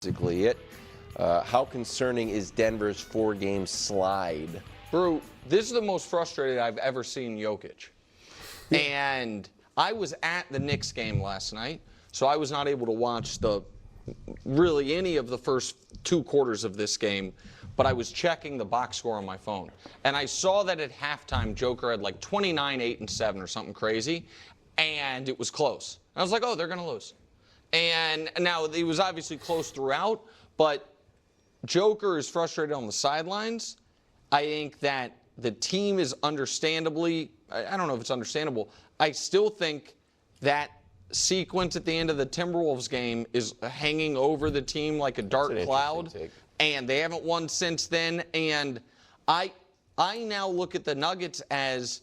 basically it. How concerning is Denver's 4-game slide? Brew, this is the most frustrated I've ever seen Jokic. And I was at the Knicks game last night, so I was not able to watch really any of the first 2 quarters of this game, but I was checking the box score on my phone. And I saw that at halftime, Joker had like 29, 8, and 7 or something crazy, and it was close. I was like, oh, they're going to lose. And now it was obviously close throughout, but Joker is frustrated on the sidelines. I think that the team is understandably, I don't know if it's understandable, I still think that sequence at the end of the Timberwolves game is hanging over the team like a dark cloud, and they haven't won since then. And I now look at the Nuggets as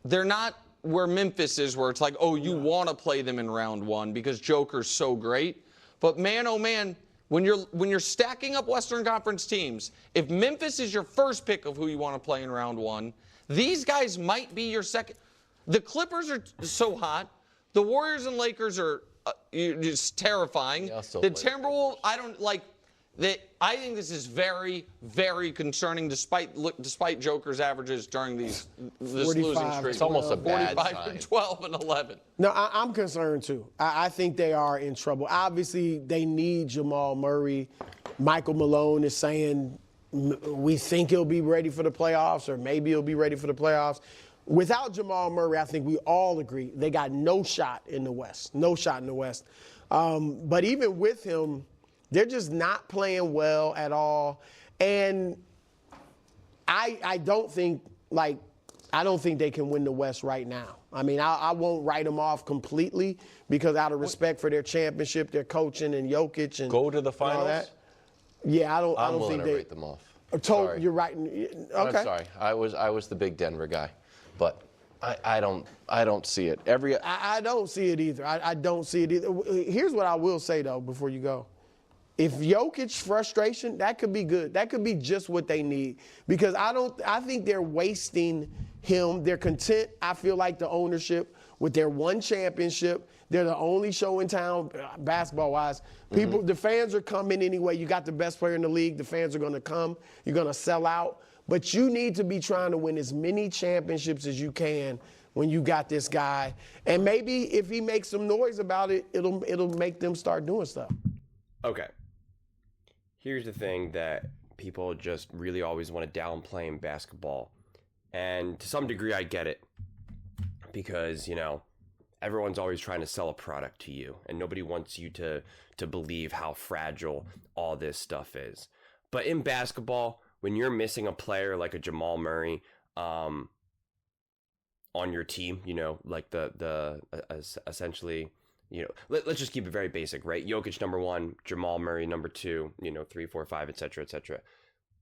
they're not where Memphis is, where it's like, oh, you want to play them in round 1 because Joker's so great. But man, oh man, when you're stacking up Western Conference teams, if Memphis is your first pick of who you want to play in round 1, these guys might be your second. The Clippers are so hot. The Warriors and Lakers are just terrifying. The Timberwolves, I don't like. I think this is very, very concerning, despite Joker's averages during this losing streak. It's almost a bad 45 sign. and 12 and 11. No, I'm concerned too. I think they are in trouble. Obviously, they need Jamal Murray. Michael Malone is saying we think he'll be ready for the playoffs, or maybe he'll be ready for the playoffs. Without Jamal Murray, I think we all agree they got no shot in the West. No shot in the West. But even with him, they're just not playing well at all. And I don't think they can win the West right now. I mean, I won't write them off completely because out of respect for their championship, their coaching, and Jokic and go to the finals. All that. Yeah, I don't willing think to they write them off. Sorry. You're right. Okay. I'm sorry. I was the big Denver guy, but I don't see it. I don't see it either. I don't see it either. Here's what I will say though before you go. If Jokic's frustration, that could be good. That could be just what they need. Because I think they're wasting him. They're content, I feel like, the ownership with their one championship. They're the only show in town, basketball-wise. The fans are coming anyway. You got the best player in the league. The fans are going to come. You're going to sell out. But you need to be trying to win as many championships as you can when you got this guy. And maybe if he makes some noise about it, it'll make them start doing stuff. Okay. Here's the thing that people just really always want to downplay in basketball. And to some degree, I get it. Because, everyone's always trying to sell a product to you. And nobody wants you to believe how fragile all this stuff is. But in basketball, when you're missing a player like a Jamal Murray on your team, like the essentially... let's just keep it very basic, right? Jokic number 1, Jamal Murray number 2, 3, 4, 5, et cetera, et cetera.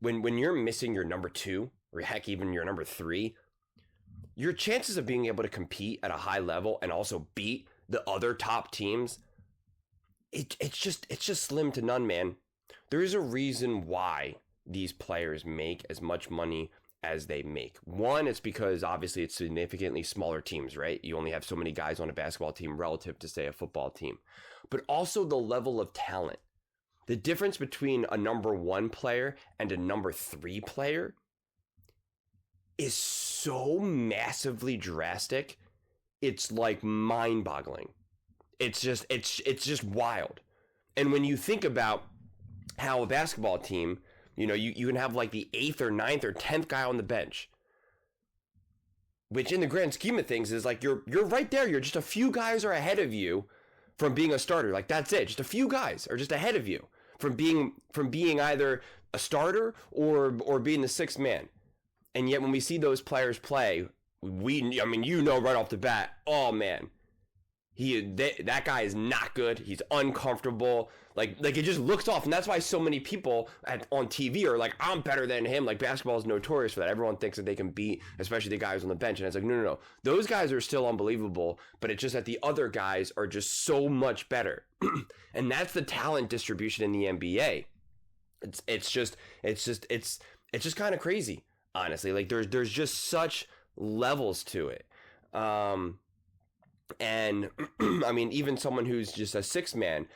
When you're missing your number 2, or heck, even your number 3, your chances of being able to compete at a high level and also beat the other top teams, it's just slim to none, man. There is a reason why these players make as much money as they make. One, it's because obviously it's significantly smaller teams, right? You only have so many guys on a basketball team relative to, say, a football team. But also the level of talent. The difference between a number 1 player and a number 3 player is so massively drastic. It's like mind-boggling. It's just wild. And when you think about how a basketball team, you can have like the 8th or 9th or 10th guy on the bench, which in the grand scheme of things is like you're right there. You're just a few guys are ahead of you from being a starter. Like that's it. Just a few guys are just ahead of you from being either a starter or being the 6th man. And yet when we see those players play, right off the bat, oh man, that guy is not good. He's uncomfortable. Like it just looks off, and that's why so many people on TV are like, I'm better than him. Like basketball is notorious for that. Everyone thinks that they can beat, especially the guys on the bench, and it's like, no. Those guys are still unbelievable, but it's just that the other guys are just so much better, and that's the talent distribution in the NBA. It's just kind of crazy, honestly. Like there's just such levels to it. And I mean, even someone who's just a sixth man,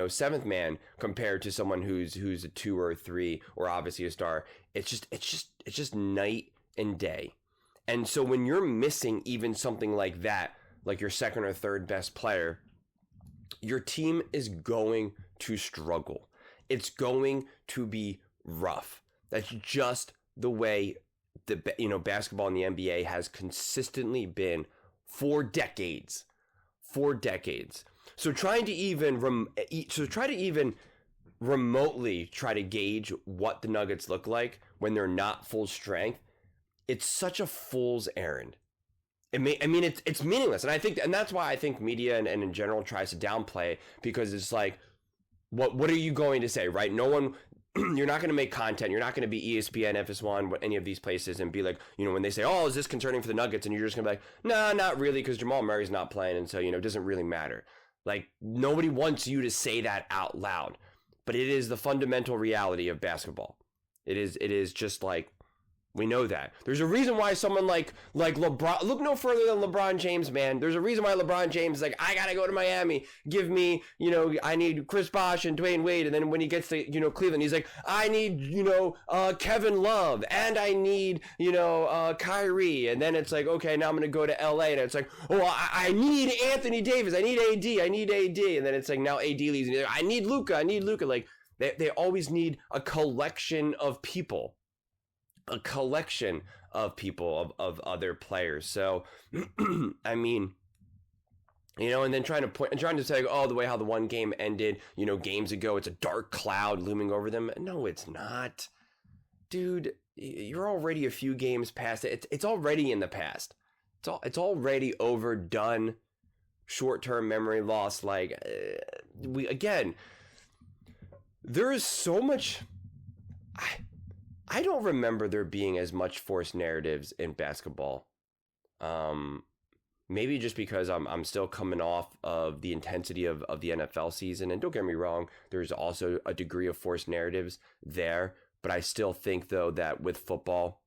seventh man, compared to someone who's a 2 or a 3 or obviously a star, it's just night and day. And so when you're missing even something like that, like your second or third best player, your team is going to struggle. It's going to be rough. That's just the way basketball in the NBA has consistently been for decades. So trying to even remotely try to gauge what the Nuggets look like when they're not full strength, it's such a fool's errand. It's meaningless, and that's why I think media and in general tries to downplay, because it's like, what are you going to say, right? No one. You're not going to make content. You're not going to be ESPN, FS1, any of these places, and be like, when they say, oh, is this concerning for the Nuggets? And you're just going to be like, nah, not really, because Jamal Murray's not playing, and so, it doesn't really matter. Like, nobody wants you to say that out loud, but it is the fundamental reality of basketball. It is just like, we know that. There's a reason why someone like LeBron, look no further than LeBron James, man. There's a reason why LeBron James is like, I got to go to Miami. Give me, I need Chris Bosh and Dwayne Wade. And then when he gets to, Cleveland, he's like, I need, Kevin Love, and I need, Kyrie. And then it's like, okay, now I'm going to go to LA. And it's like, oh, I need Anthony Davis. I need AD. And then it's like, now AD leaves. And he's like, I need Luka. Like, they always need a collection of people. Of other players. So, I mean, and then trying to say, oh, the way how the one game ended, games ago, it's a dark cloud looming over them. No, it's not. Dude, you're already a few games past it. It's already in the past. It's already overdone. Short-term memory loss. Like, there is so much. I don't remember there being as much forced narratives in basketball. Maybe just because I'm still coming off of the intensity of the NFL season. And don't get me wrong, there's also a degree of forced narratives there. But I still think, though, that with football,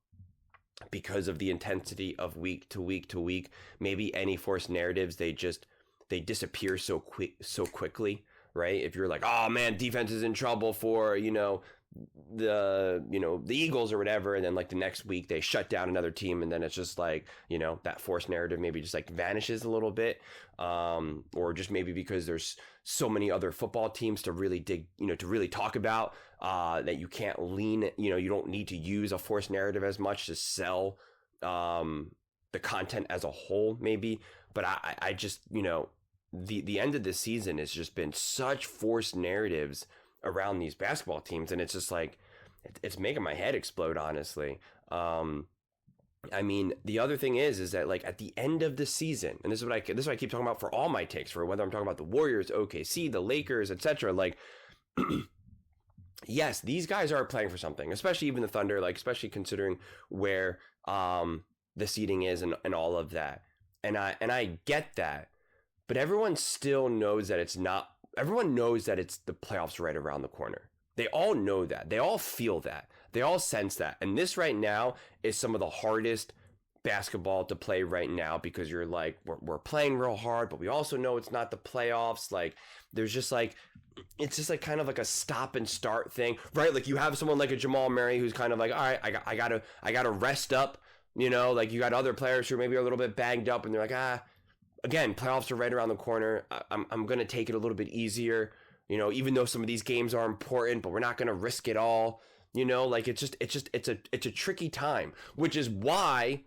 because of the intensity of week to week to week, maybe any forced narratives, they disappear so quickly, right? If you're like, oh man, defense is in trouble for, the Eagles or whatever, and then like the next week they shut down another team, and then it's just like, that forced narrative maybe just like vanishes a little bit, or just maybe because there's so many other football teams to really dig, to really talk about, that you can't lean, you don't need to use a forced narrative as much to sell the content as a whole, maybe. But I just, the end of the season has just been such forced narratives around these basketball teams, and it's just like, it's making my head explode, honestly. I mean, the other thing is that like at the end of the season, and this is what I keep talking about for all my takes, for whether I'm talking about the Warriors, OKC, the Lakers, etc. Like, yes, these guys are playing for something, especially even the Thunder, like especially considering where the seeding is and all of that. And I get that, but everyone still knows that it's not. Everyone knows that it's the playoffs right around the corner. They all know that. They all feel that. They all sense that. And this right now is some of the hardest basketball to play right now, because you're like, we're playing real hard, but we also know it's not the playoffs. Like, there's just like, it's just like kind of like a stop and start thing, right? Like you have someone like a Jamal Murray who's kind of like, all right, I gotta rest up, like you got other players who are maybe a little bit banged up, and they're like, again, playoffs are right around the corner. I'm going to take it a little bit easier, even though some of these games are important, but we're not going to risk it all. Like it's a tricky time, which is why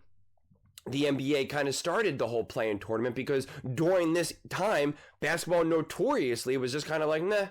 the NBA kind of started the whole play-in tournament, because during this time, basketball notoriously was just kind of like, nah,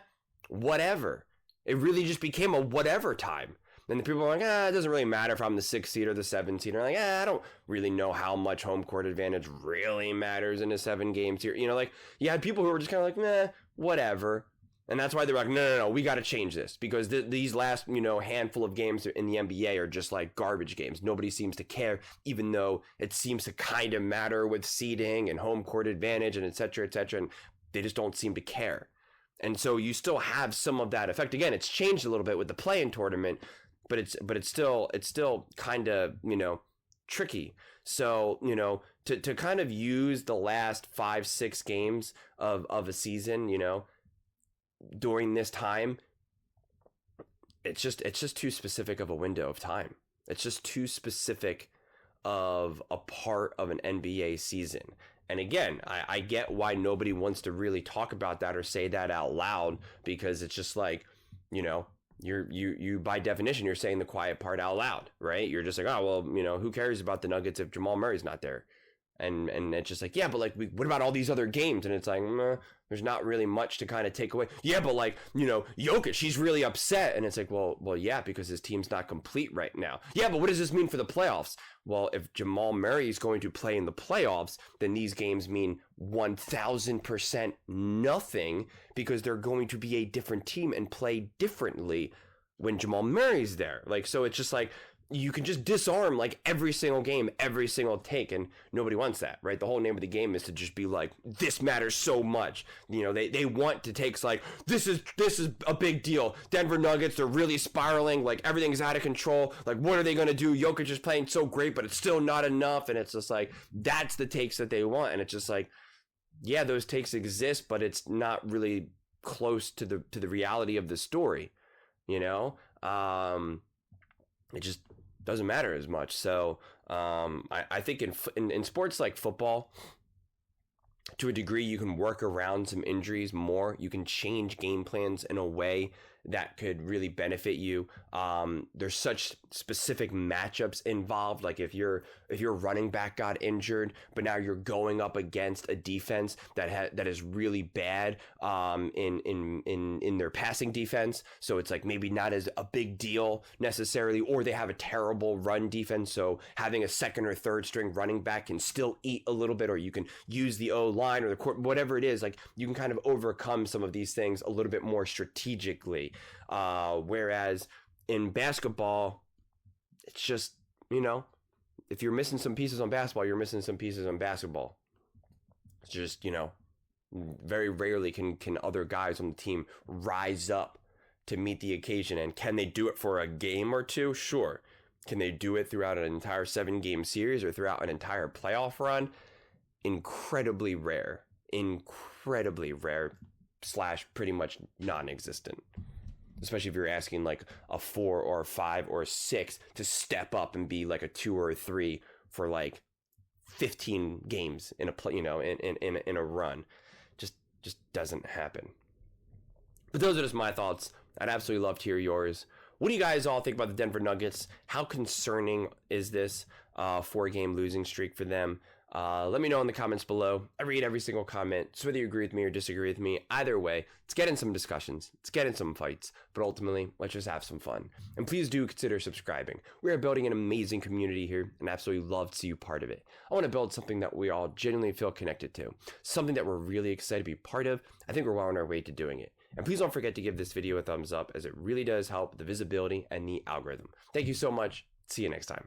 whatever. It really just became a whatever time. And the people are like, it doesn't really matter if I'm the 6th seed or the 7th seed. And they're like, I don't really know how much home court advantage really matters in a 7-game series. Like, you had people who were just kind of like, nah, whatever. And that's why they're like, no, we got to change this, because these last, handful of games in the NBA are just like garbage games. Nobody seems to care, even though it seems to kind of matter with seeding and home court advantage and et cetera, and they just don't seem to care. And so you still have some of that effect. Again, it's changed a little bit with the play-in tournament, but it's still kind of, tricky. So, you know, to kind of use the last 5-6 games of a season, you know, during this time, it's just too specific of a window of time. It's just too specific of a part of an NBA season. And again, I get why nobody wants to really talk about that or say that out loud, because it's just like, you know, you by definition, you're saying the quiet part out loud, right? You're just like, oh, well, you know, who cares about the Nuggets if Jamal Murray's not there? And it's just like, yeah, but like, what about all these other games? And it's like, there's not really much to kind of take away. Yeah, but like, you know, Jokic, he's really upset. And it's like, well, yeah, because his team's not complete right now. Yeah, but what does this mean for the playoffs? Well, if Jamal Murray is going to play in the playoffs, then these games mean 1,000% nothing, because they're going to be a different team and play differently when Jamal Murray's there. Like, so it's just like, you can just disarm like every single game, every single take, and nobody wants that, right? The whole name of the game is to just be like, this matters so much. You know, they want to takes like, this is a big deal. Denver Nuggets, they're really spiraling, like everything's out of control. Like, what are they going to do? Jokic is playing so great, but it's still not enough. And it's just like, that's the takes that they want. And it's just like, yeah, those takes exist, but it's not really close to the reality of the story, you know? It just doesn't matter as much. So I think in sports like football, to a degree, you can work around some injuries more. You can change game plans in a way that could really benefit you. There's such specific matchups involved. Like if your running back got injured, but now you're going up against a defense that is really bad in their passing defense. So it's like maybe not as a big deal necessarily, or they have a terrible run defense. So having a second or third string running back can still eat a little bit, or you can use the O-line or the court, whatever it is. Like you can kind of overcome some of these things a little bit more strategically. Whereas in basketball, it's just, you know, if you're missing some pieces on basketball, you're missing some pieces on basketball. It's just, you know, very rarely can other guys on the team rise up to meet the occasion. And can they do it for a game or two? Sure. Can they do it throughout an entire 7-game series or throughout an entire playoff run? Incredibly rare / pretty much non-existent. Especially if you're asking like a 4 or a 5 or a 6 to step up and be like a 2 or a 3 for like 15 games in a play, you know, in a run. Just doesn't happen. But those are just my thoughts. I'd absolutely love to hear yours. What do you guys all think about the Denver Nuggets? How concerning is this 4-game losing streak for them? Let me know in the comments below. I read every single comment, so whether you agree with me or disagree with me, either way, let's get in some discussions, let's get in some fights, but ultimately, let's just have some fun. And please do consider subscribing. We are building an amazing community here, and absolutely love to see you part of it. I want to build something that we all genuinely feel connected to, something that we're really excited to be part of. I think we're well on our way to doing it. And please don't forget to give this video a thumbs up, as it really does help the visibility and the algorithm. Thank you so much. See you next time.